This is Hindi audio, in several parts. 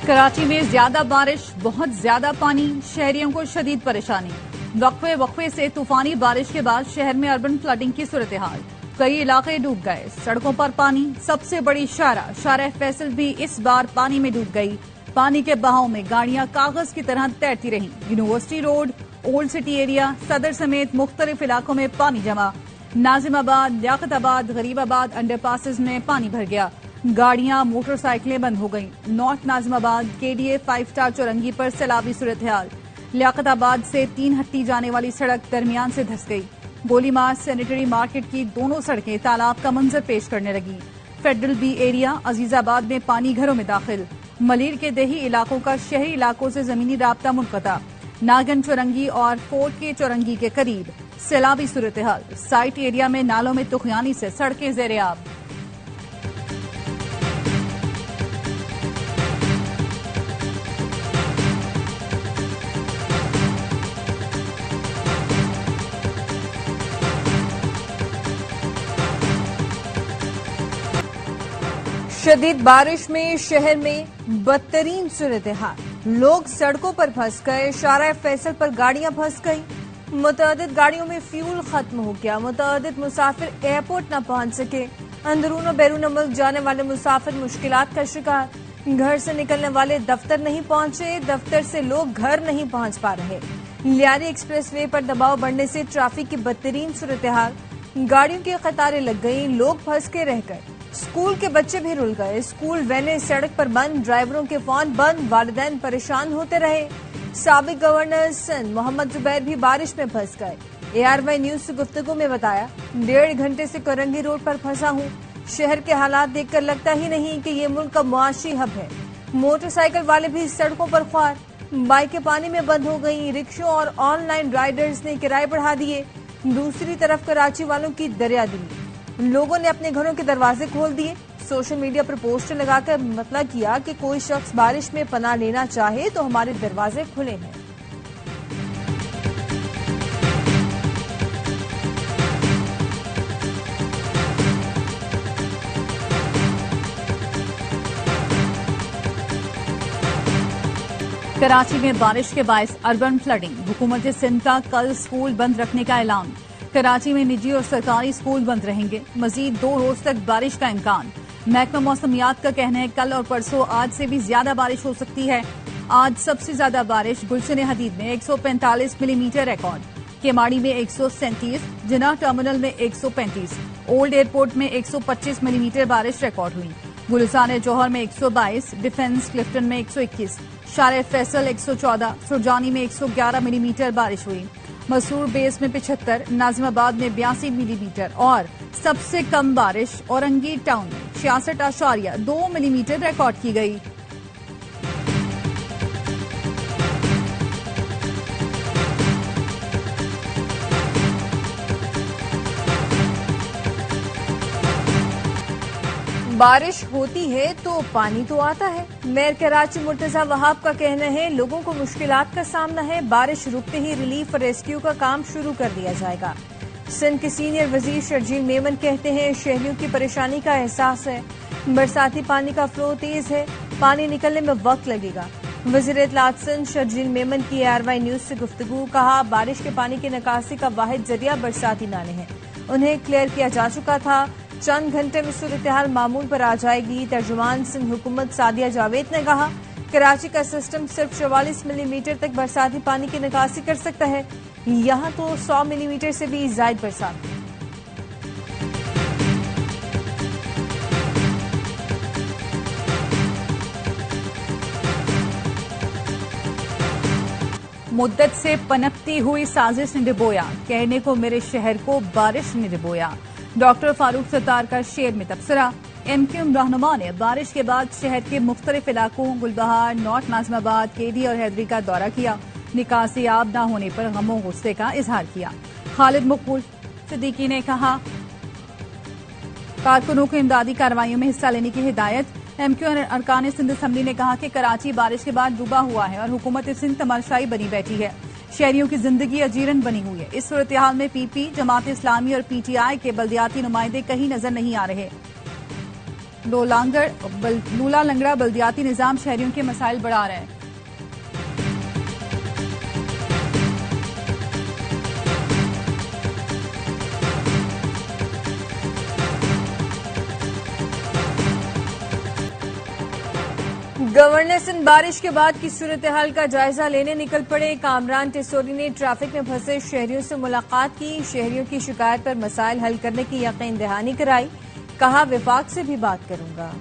कराची में ज्यादा बारिश, बहुत ज्यादा पानी, शहरियों को शदीद परेशानी। वक्फे वक्फे से तूफानी बारिश के बाद शहर में अर्बन फ्लडिंग की सूरत हाल। कई इलाके डूब गए, सड़कों पर पानी। सबसे बड़ी शारा फैसल भी इस बार पानी में डूब गई। पानी के बहाव में गाड़ियां कागज की तरह तैरती रहीं। University road, old city area, सदर समेत मुख्तलिफ इलाकों में पानी जमा। नाजिमाबाद, लियाकताबाद, गरीबाबाद अंडरपासेस में पानी भर गया। गाड़ियां, मोटरसाइकिलें बंद हो गईं। नॉर्थ नाजिमाबाद KDA 5 स्टार चौरंगी पर सैलाबी सूरत हाल। लियाकताबाद से 3 हट्टी जाने वाली सड़क दरमियान से धंस गई। गोलीमार सैनिटरी मार्केट की दोनों सड़कें तालाब का मंजर पेश करने लगी। फेडरल बी एरिया, अजीजाबाद में पानी घरों में दाखिल। मलीर के देही इलाकों का शहरी इलाकों से जमीनी राब्ता मुनक़ता। नागन चौरंगी और फोर्ट के चौरंगी के करीब सैलाबी सूरत हाल। साइट एरिया में नालों में तुखयानी से सड़कें ज़ेर-ए-आब। शदीद बारिश में शहर में बदतरीन सूरत हाल। लोग सड़कों पर फंस गए। शारा फैसल पर गाड़ियां फंस गई। मुतअद्दिद गाड़ियों में फ्यूल खत्म हो गया। मुतअद्दिद मुसाफिर एयरपोर्ट न पहुंच सके। अंदरून और बैरून मुल्क जाने वाले मुसाफिर मुश्किलात का शिकार। घर से निकलने वाले दफ्तर नहीं पहुंचे। दफ्तर से लोग घर नहीं पहुंच पा रहे। लियारी एक्सप्रेस वे पर दबाव बढ़ने से ट्रैफिक की बदतरीन सूरत हाल। गाड़ियों की कतारें लग गई। लोग फंस के रह गए। स्कूल के बच्चे भी रुल गए। स्कूल वैनें सड़क पर बंद, ड्राइवरों के फोन बंद, वालिदैन परेशान होते रहे। साबिक गवर्नर सिंध मोहम्मद जुबैर भी बारिश में फंस गए। ARY न्यूज से गुफ्तगू में बताया, 1.5 घंटे से कोरंगी रोड पर फंसा हूँ। शहर के हालात देखकर लगता ही नहीं कि ये मुल्क का मुआशी हब है। मोटरसाइकिल वाले भी सड़कों पर ख्वार। बाइकें पानी में बंद हो गई। रिक्शों और ऑनलाइन राइडर्स ने किराए बढ़ा दिए। दूसरी तरफ कराची वालों की दरियादिली। लोगों ने अपने घरों के दरवाजे खोल दिए। सोशल मीडिया पर पोस्टर लगाकर मतलब किया कि कोई शख्स बारिश में पनाह लेना चाहे तो हमारे दरवाजे खुले हैं। कराची में बारिश के बायस अर्बन फ्लडिंग। हुकूमत सिंध का कल स्कूल बंद रखने का ऐलान। कराची में निजी और सरकारी स्कूल बंद रहेंगे। मजीद 2 रोज तक बारिश का इम्कान। महकमा मौसमियात का कहना है कल और परसों आज से भी ज्यादा बारिश हो सकती है। आज सबसे ज्यादा बारिश गुलशन हदीद में 145 मिलीमीटर रिकॉर्ड, केमाड़ी में 137, जिना टर्मिनल में 135, ओल्ड एयरपोर्ट में 125 मिलीमीटर बारिश रिकॉर्ड हुई। गुलिस्तान जौहर में 122, डिफेंस क्लिफ्टन में 121, शारा फैसल 114, सुरजानी में 111 मिलीमीटर बारिश हुई। मसरूर बेस में 75, नाजिमाबाद में 82 मिलीमीटर और सबसे कम बारिश औरंगी टाउन में 66.2 मिलीमीटर रिकॉर्ड की गई। बारिश होती है तो पानी तो आता है। मेयर कराची मुर्तजा वहाब का कहना है लोगों को मुश्किलात का सामना है। बारिश रुकते ही रिलीफ और रेस्क्यू का काम शुरू कर दिया जाएगा। सिंध के सीनियर वजीर शर्जील मेमन कहते हैं शहरियों की परेशानी का एहसास है। बरसाती पानी का फ्लो तेज है। पानी निकलने में वक्त लगेगा। वजीर इत्तलात सिंध शर्जील मेमन की ARY न्यूज से गुफ्तगू। कहा बारिश के पानी की निकासी का वाहिद जरिया बरसाती नाले हैं। उन्हें क्लियर किया जा चुका था। चंद घंटे में सूरत हाल मामूल पर आ जाएगी। तर्जुमान सिंध हुकूमत सादिया जावेद ने कहा कराची का सिस्टम सिर्फ 44 मिलीमीटर तक बरसाती पानी की निकासी कर सकता है। यहाँ तो 100 मिलीमीटर से भी ज्यादा बरसात। मुद्दत से पनपती हुई साजिश ने डिबोया, कहने को मेरे शहर को बारिश ने डिबोया। डॉक्टर फारूक सत्तार का शेर में तबसरा। MQM रहनुमा ने बारिश के बाद शहर के मुख्तलिफ इलाकों गुलबहार, नॉर्थ नाजिमाबाद, KD और हैदरी का दौरा किया। निकासी आब न होने पर गमो गुस्से का इजहार किया। खालिद मकबूल सिद्दीकी ने कहा कारकुनों को इमदादी कार्रवाइयों में हिस्सा लेने की हिदायत। MQM अरकान सिंध असम्बली ने कहा कि कराची बारिश के बाद डूबा हुआ है और हुकूमत सिंध तमाशाई बनी बैठी है। शहरियों की जिंदगी अजीरन बनी हुई है। इस सूरत हाल में PP, जमात इस्लामी और PTI के बल्दियाती नुमाइंदे कहीं नजर नहीं आ रहे। लूला लंगड़ा बल्दियाती निजाम शहरियों के मसाइल बढ़ा रहे हैं। गवर्नर सिंध बारिश के बाद की सूरत हाल का जायजा लेने निकल पड़े। कामरान टिसोरी ने ट्रैफिक में फंसे शहरियों से मुलाकात की। शहरियों की शिकायत पर मसाइल हल करने की यकीन दहानी कराई। कहा, विफाक से भी बात करूंगा।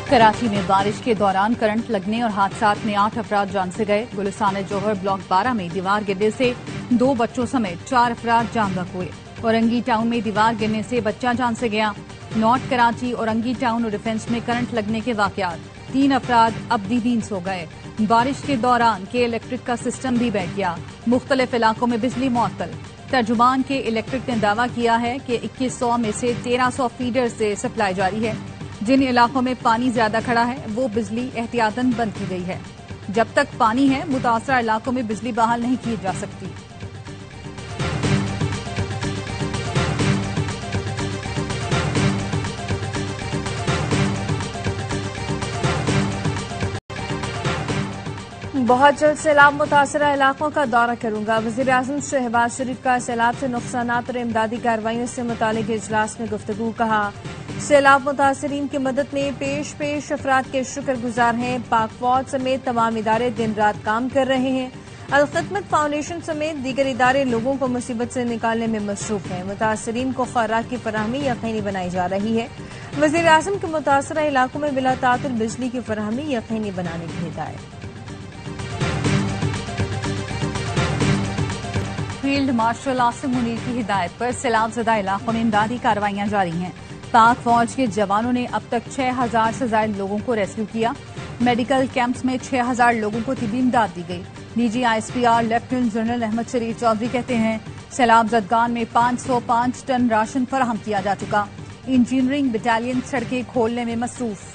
कराची में बारिश के दौरान करंट लगने और हादसात में 8 अफराद जान से गए। गुलिस्तान जौहर ब्लॉक 12 में दीवार गिरने से 2 बच्चों समेत 4 अफराद जान बहक हुए। औरंगी टाउन में दीवार गिरने से बच्चा जान से गया। नॉर्थ कराची, औरंगी टाउन और डिफेंस में करंट लगने के वाकयात, 3 अफराद अब्दीदीन सो गए। बारिश के दौरान के इलेक्ट्रिक का सिस्टम भी बैठ गया। मुख्तलिफ इलाकों में बिजली मुअत्तल। तर्जुमान के इलेक्ट्रिक ने दावा किया है कि 2100 में से 1300 फीडर से सप्लाई जारी है। जिन इलाकों में पानी ज्यादा खड़ा है वो बिजली एहतियातन बंद की गई है। जब तक पानी है मुतासरा इलाकों में बिजली बहाल नहीं की जा सकती। बहुत जल्द सैलाब मुतासरा इलाकों का दौरा करूंगा। वज़ीर-ए-आज़म शहबाज शरीफ का सैलाब से नुकसानात और इमदादी कार्रवाइयों से मुतालिक इजलास में गुफ्तगू। कहा, सैलाब मुतासरीन की मदद में पेश अफराद के शुक्रगुजार हैं। पाक फौज समेत तमाम इदारे दिन रात काम कर रहे हैं। अल-खिदमत फाउंडेशन समेत दीगर इदारे लोगों को मुसीबत से निकालने में मसरूफ हैं। मुतासरीन को खुराक की फराहमी यकीनी बनाई जा रही है। वज़ीर-ए-आज़म के मुतासरा इलाकों में बिला तातुल बिजली की फराहमी यकीनी बनाने की हिदायत। फील्ड मार्शल आसिम मुनीर की हिदायत पर सैलाबज़दा इलाकों में इमदादी कार्रवाइयां जारी हैं। पाक फौज के जवानों ने अब तक 6000 से ज्यादा लोगों को रेस्क्यू किया। मेडिकल कैंप्स में 6000 लोगों को तिबी इमदाद दी गई। DG ISPR lieutenant general Ahmed Sharif Chaudhry कहते हैं, सैलाब जदगान में 505 टन राशन फराहम किया जा चुका। इंजीनियरिंग बटालियन सड़कें खोलने में मसरूफ।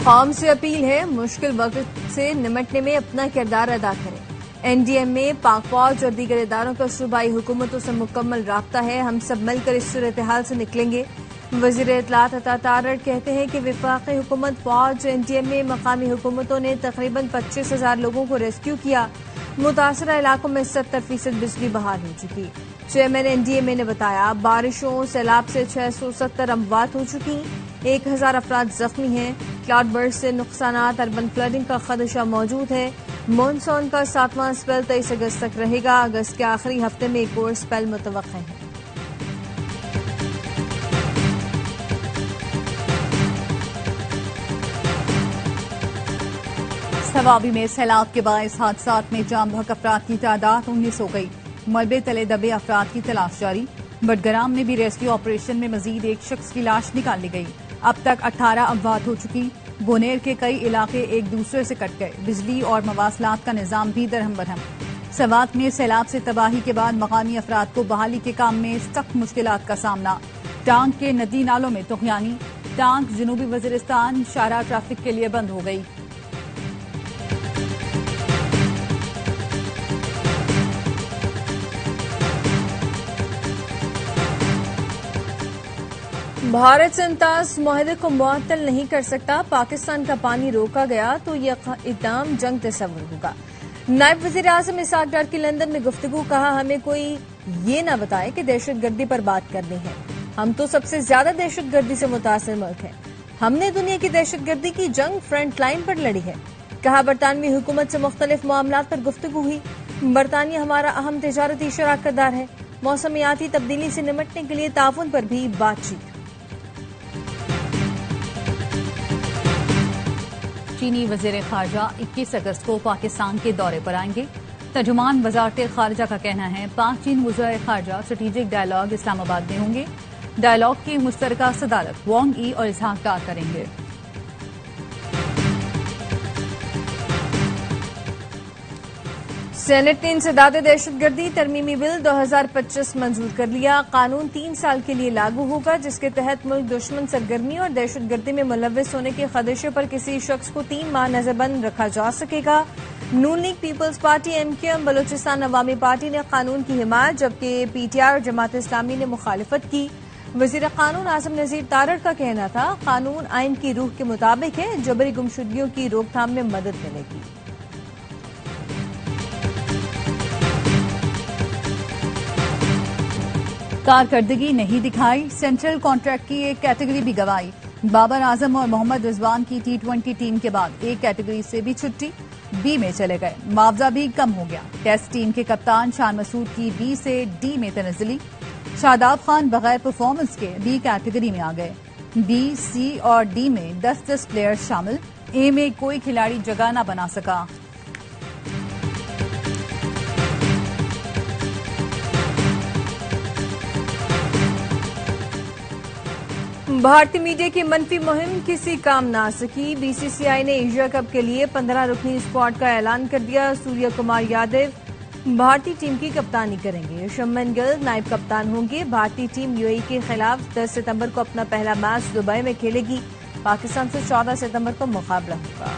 कौम से अपील है, मुश्किल वक्त से निमटने में अपना किरदार अदा करें। NDM में पाक फौज और दीगर इदारों का सूबाई हुकूमतों से मुकम्मल राब्ता है। हम सब मिलकर इस सूरत हाल से निकलेंगे। वज़ीर इत्तलात अता तारड़ कहते हैं कि वफाकी हुकूमत, फौज, NDM में मकामी हुकूमतों ने तकरीबन 25,000 लोगों को रेस्क्यू किया। मुतासरा इलाकों में 70% बिजली बहाल हो चुकी। चेयरमैन NDMA ने बताया, बारिशों सैलाब से 670 अमवात हो चुकी। 1000 अफराद जख्मी हैं। क्लाउड बर्स्ट से नुकसानात, अर्बन फ्लडिंग का खदशा मौजूद है। मॉनसून का 7वां स्पेल 23 अगस्त तक रहेगा। अगस्त के आखिरी हफ्ते में एक और स्पेल मुतवक्किल है। सवाबी में सैलाब के बायस हादसात में जाम बहक अफराद की तादाद 19 हो गई। मलबे तले दबे अफराद की तलाश जारी। बडगराम में भी रेस्क्यू ऑपरेशन में मजीद एक शख्स की लाश निकाल ली गई। अब तक 18 अमवात हो चुकी। बोनेर के कई इलाके एक दूसरे से कट गए। बिजली और मवासलात का निजाम भी दरहम बरहम। सवात में सैलाब से तबाही के बाद मकामी अफराद को बहाली के काम में सख्त मुश्किलात का सामना। टांग के नदी नालों में तुगयानी। टांग जनूबी वजीरिस्तान शारा ट्रैफिक के लिए बंद हो गई। भारत से इम्ताज मुआहदे को मुअत्तल नहीं कर सकता। पाकिस्तान का पानी रोका गया तो यह इक़दाम जंग तस्वुर होगा। नायब वज़ीर आज़म इसहाक डार की लंदन में गुफ्तगू। कहा, हमें कोई ये न बताए कि दहशतगर्दी पर बात करनी है। हम तो सबसे ज्यादा दहशतगर्दी से मुतासर मुल्क हैं। हमने दुनिया की दहशतगर्दी की जंग फ्रंट लाइन पर लड़ी है। कहा, बरतानवी हुकूमत से मुख्तलिफ मामलात पर गुफ्तगू हुई। बरतानिया हमारा अहम तिजारती शराकतदार है। मौसमियाती तब्दीली से निमटने के लिए ताउन पर भी बातचीत। चीनी वज़ीर ख़ारजा 21 अगस्त को पाकिस्तान के दौरे पर आएंगे। तर्जुमान वज़ारत ख़ारजा का कहना है, पाक चीन वज़ीर ख़ारजा स्ट्रेटेजिक डायलॉग इस्लामाबाद में होंगे। डायलॉग की मुश्तरका सदारत वांग ई और इसहाक डार करेंगे। सेनेट ने इंसदाद दहशतगर्दी तरमीमी बिल 2025 मंजूर कर लिया। कानून 3 साल के लिए लागू होगा, जिसके तहत मुल्क दुश्मन सरगर्मी और दहशतगर्दी में मुलव्वस होने के खदशे पर किसी शख्स को 3 माह नजरबंद रखा जा सकेगा। Noon League People's Party MQM Balochistan Awami party ने कानून की हिमायत, जबकि PTI और जमात इस्लामी ने मुखालिफत की। वजीर कानून आजम नजीर तारड़ का कहना था, कानून आइन की रूह के मुताबिक है, जबरी गुमशुदगियों की रोकथाम में मदद मिलेगी। कारकर्दगी नहीं दिखाई, सेंट्रल कॉन्ट्रैक्ट की एक कैटेगरी भी गवाई। बाबर आजम और मोहम्मद रिजवान की T20 टीम के बाद एक कैटेगरी से भी छुट्टी, B में चले गए। मुआवजा भी कम हो गया। टेस्ट टीम के कप्तान शान मसूद की B से D में तनज़्ज़ुली। शादाब खान बगैर परफॉर्मेंस के B कैटेगरी में आ गए। B, C और D में 10-10 प्लेयर्स शामिल। A में कोई खिलाड़ी जगह न बना सका। भारतीय मीडिया की मनफी मुहिम किसी काम ना सकी। BCCI ने एशिया कप के लिए 15 रुकनी स्क्वाड का ऐलान कर दिया। सूर्य कुमार यादव भारतीय टीम की कप्तानी करेंगे। शुभमन गिल नायब कप्तान होंगे। भारतीय टीम UAE के खिलाफ 10 सितंबर को अपना पहला मैच दुबई में खेलेगी। पाकिस्तान से 14 सितंबर को मुकाबला होगा।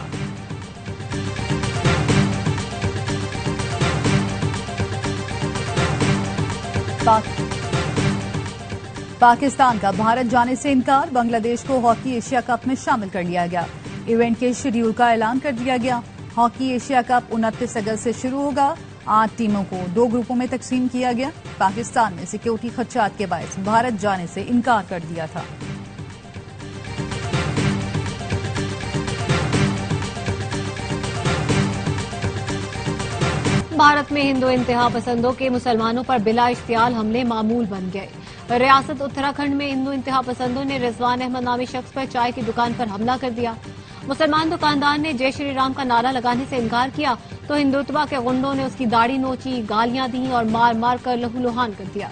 पाकिस्तान का भारत जाने से इनकार, बांग्लादेश को हॉकी एशिया कप में शामिल कर लिया गया। इवेंट के शेड्यूल का ऐलान कर दिया गया। हॉकी एशिया कप 29 अगस्त से शुरू होगा। 8 टीमों को 2 ग्रुपों में तकसीम किया गया। पाकिस्तान ने सिक्योरिटी खदशात के बायस भारत जाने से इनकार कर दिया था। भारत में हिंदू इंतहा पसंदों के मुसलमानों पर बिला इख्तियार हमले मामूल बन गए। रियासत उत्तराखंड में हिंदू इंतहा पसंदों ने रिजवान अहमद नामी शख्स पर चाय की दुकान पर हमला कर दिया। मुसलमान दुकानदार ने जय श्री राम का नारा लगाने से इनकार किया तो हिंदुत्व के गुंडों ने उसकी दाढ़ी नोची, गालियां दी और मार मार कर लहूलुहान कर दिया।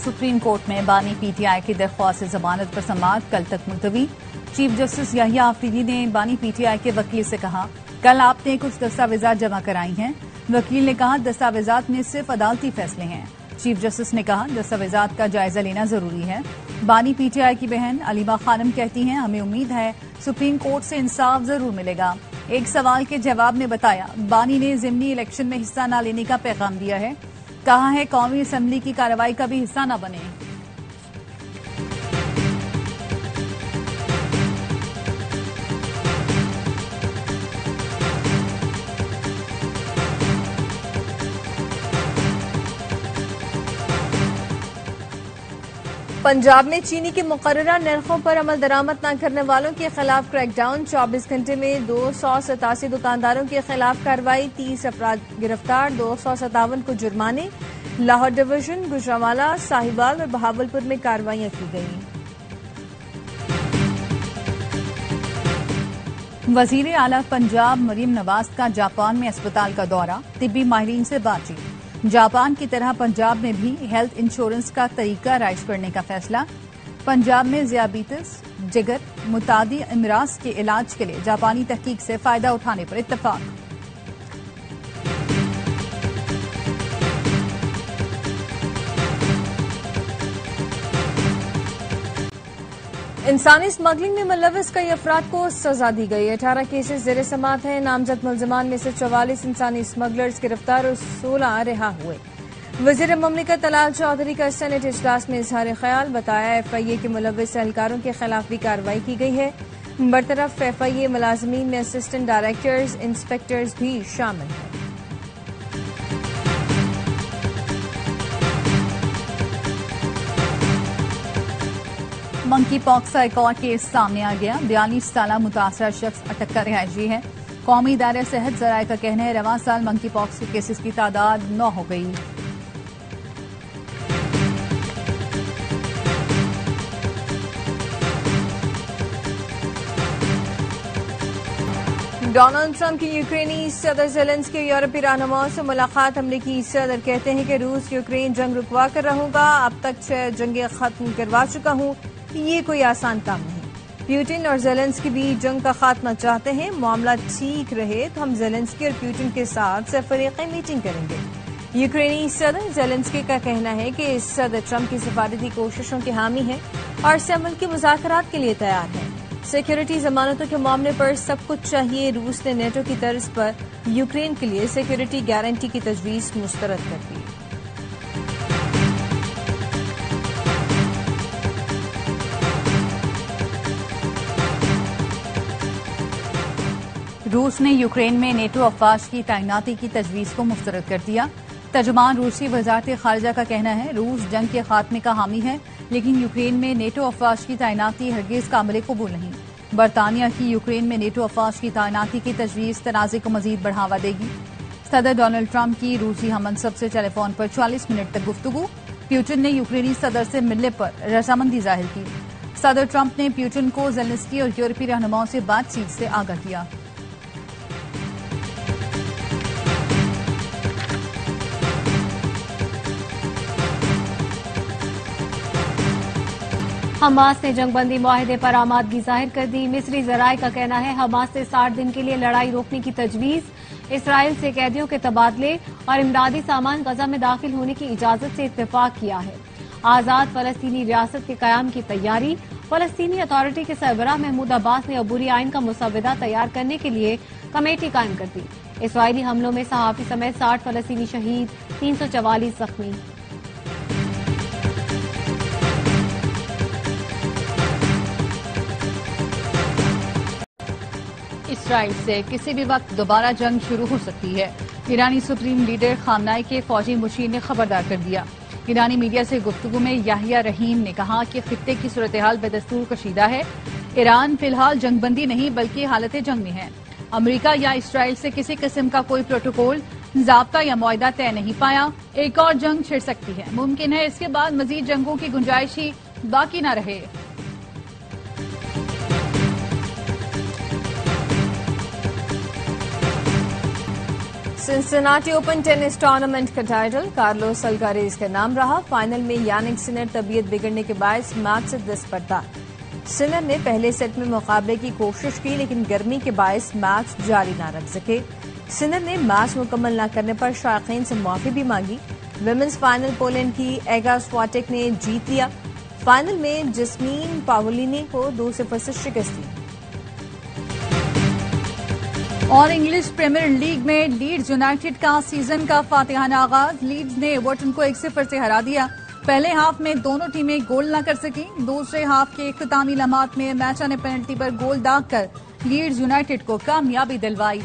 सुप्रीम कोर्ट में बानी PTI की दरख्वास्त जमानत पर समाअत कल तक मुलतवी। चीफ जस्टिस याहिया आफरीदी ने बानी PTI के वकील से कहा, कल आपने कुछ दस्तावेजात जमा कराई हैं। वकील ने कहा, दस्तावेजात में सिर्फ अदालती फैसले हैं। चीफ जस्टिस ने कहा, दस्तावेजात का जायजा लेना जरूरी है। बानी PTI की बहन अलीमा खानम कहती हैं, हमें उम्मीद है सुप्रीम कोर्ट से इंसाफ जरूर मिलेगा। एक सवाल के जवाब में बताया, बानी ने जिमनी इलेक्शन में हिस्सा न लेने का पैगाम दिया है। कहा है, कौमी असेंबली की कार्रवाई का भी हिस्सा न बने। पंजाब में चीनी के मुकर्ररा निर्खों पर अमल दरामद न करने वालों के खिलाफ क्रैकडाउन। 24 घंटे में 287 दुकानदारों के खिलाफ कार्रवाई। 30 अफराद गिरफ्तार, 257 को जुर्माने। लाहौर डिवीजन, गुजरांवाला, साहिवाल और बहावलपुर में कार्रवाइयां की गई। वजीर आला पंजाब मरीम नवाज का जापान में अस्पताल का दौरा, तिब्बी माहिरीन से बातचीत। जापान की तरह पंजाब में भी हेल्थ इंश्योरेंस का तरीका राइज करने का फैसला। पंजाब में ज़ियाबीतिस, जिगर, मुतादी अमराज के इलाज के लिए जापानी तहकीक से फायदा उठाने पर इत्तफाक। इंसानी स्मगलिंग में मुलविस कई अफराद को सजा दी गई। 18 केसेस जेर समाअत हैं। नामजद मुलजमान में से 44 इंसानी स्मगलर्स गिरफ्तार और 16 रिहा हुए। वजीर ममलिकत तलाल चौधरी का सेनेट इजलास में इजहार ख्याल, बताया FIA के मुलविस एहलकारों के खिलाफ भी कार्रवाई की गई है। बरतरफ FIA मुलाजमीन में असिस्टेंट डायरेक्टर्स, इंस्पेक्टर्स भी शामिल हैं। मंकी पॉक्स का एक और केस सामने आ गया। 42 साल मुतासरा शख्स अटक का रिहायशी है। कौमी इदारे सेहत जराये का कहना है, रवां साल मंकी पॉक्स के केसेस की तादाद 9 हो गई। डोनाल्ड ट्रंप की यूक्रेनी सदर ज़ेलेंस्की यूरोपीय रहनुमाओं से मुलाकात। अमरीकी सदर कहते हैं कि रूस यूक्रेन जंग रुकवा कर रहूंगा। अब तक 6 जंगें खत्म करवा चुका हूं। ये कोई आसान काम नहीं। पुतिन और ज़ेलेंस्की भी जंग का खात्मा चाहते हैं। मामला ठीक रहे तो हम ज़ेलेंस्की और पुतिन के साथ सरफरीकी मीटिंग करेंगे। यूक्रेनी सदर ज़ेलेंस्की का कहना है कि सदर ट्रंप की सफारती कोशिशों के हामी है। और से अमल की मुज़ाकरात के लिए तैयार है। सिक्योरिटी जमानतों के मामले पर सब कुछ चाहिए। रूस ने नेटो की तर्ज पर यूक्रेन के लिए सिक्योरिटी गारंटी की तजवीज मुस्तरद कर दी। रूस ने यूक्रेन में नेटो अफवाज की तैनाती की तजवीज को मुस्तरद कर दिया। तर्जुमान रूसी वजारत खारजा का कहना है, रूस जंग के खात्मे का हामी है, लेकिन यूक्रेन में नेटो अफवाज की तैनाती हरगिज काबिल कबूल नहीं। बरतानिया की यूक्रेन में नेटो अफवाज की तैनाती की तजवीज तनाज़े को मजीद बढ़ावा देगी। सदर डोनाल्ड ट्रंप की रूसी हममनसब से टेलीफोन पर 40 मिनट तक गुफ्तगू। पुतिन ने यूक्रेनी सदर से मिलने पर रजामंदी जाहिर की। सदर ट्रंप ने पुतिन को ज़ेलेंस्की और यूरोपीय रहनुमाओं से बातचीत से आगाह किया। हमास ने जंगबंदी मुआहदे पर आमादगी जाहिर कर दी। मिस्री जराये का कहना है, हमास से 60 दिन के लिए लड़ाई रोकने की तजवीज, इसराइल से कैदियों के तबादले और इमदादी सामान गजा में दाखिल होने की इजाजत से इत्तेफाक किया है। आजाद फलस्तीनी रियासत के कयाम की तैयारी। फलस्तीनी अथॉरिटी के सरबराह महमूद अब्बास ने अबूरी आइन का मुसवदा तैयार करने के लिए कमेटी कायम कर दी। इसराइली हमलों में सहाफी समेत 60 फलस्तीनी शहीद, 344 जख्मी। इसराइल से किसी भी वक्त दोबारा जंग शुरू हो सकती है। ईरानी सुप्रीम लीडर खामनाई के फौजी मुशीर ने खबरदार कर दिया। ईरानी मीडिया से गुफ्तगू में याहिया रहीम ने कहा कि खित्ते की सूरत हाल बेदस्तूर कशीदा है। ईरान फिलहाल जंगबंदी नहीं बल्कि हालत जंग में है। अमरीका या इसराइल से किसी किस्म का कोई प्रोटोकॉल, ज़ाब्ता या मुआहदा तय नहीं पाया। एक और जंग छिड़ सकती है। मुमकिन है इसके बाद मजीद जंगों की गुंजाइश ही बाकी न रहे। सिंसिनाटी ओपन टेनिस टूर्नामेंट का टाइटल कार्लोस अल्कारेज का नाम रहा। फाइनल में यानिक सिनर तबीयत बिगड़ने के बायस मैच से दस्तबरदार। सिनर ने पहले सेट में मुकाबले की कोशिश की, लेकिन गर्मी के बायस मैच जारी न रख सके। सिनर ने मैच मुकम्मल न करने पर शायकीन से माफी भी मांगी। विमेंस फाइनल पोलैंड की एगा स्वाटेक ने जीत लिया। फाइनल में जस्मीन पावोलिनी को 2-0 से शिकस्त दी। और इंग्लिश प्रीमियर लीग में लीड्स यूनाइटेड का सीजन का फातिहाना आगाज। लीड्स ने एवर्टन को 1-0 से हरा दिया। पहले हाफ में दोनों टीमें गोल न कर सकी। दूसरे हाफ के इख्तितामी लम्हात में मैचा ने पेनल्टी पर गोल दागकर लीड्स यूनाइटेड को कामयाबी दिलवाई।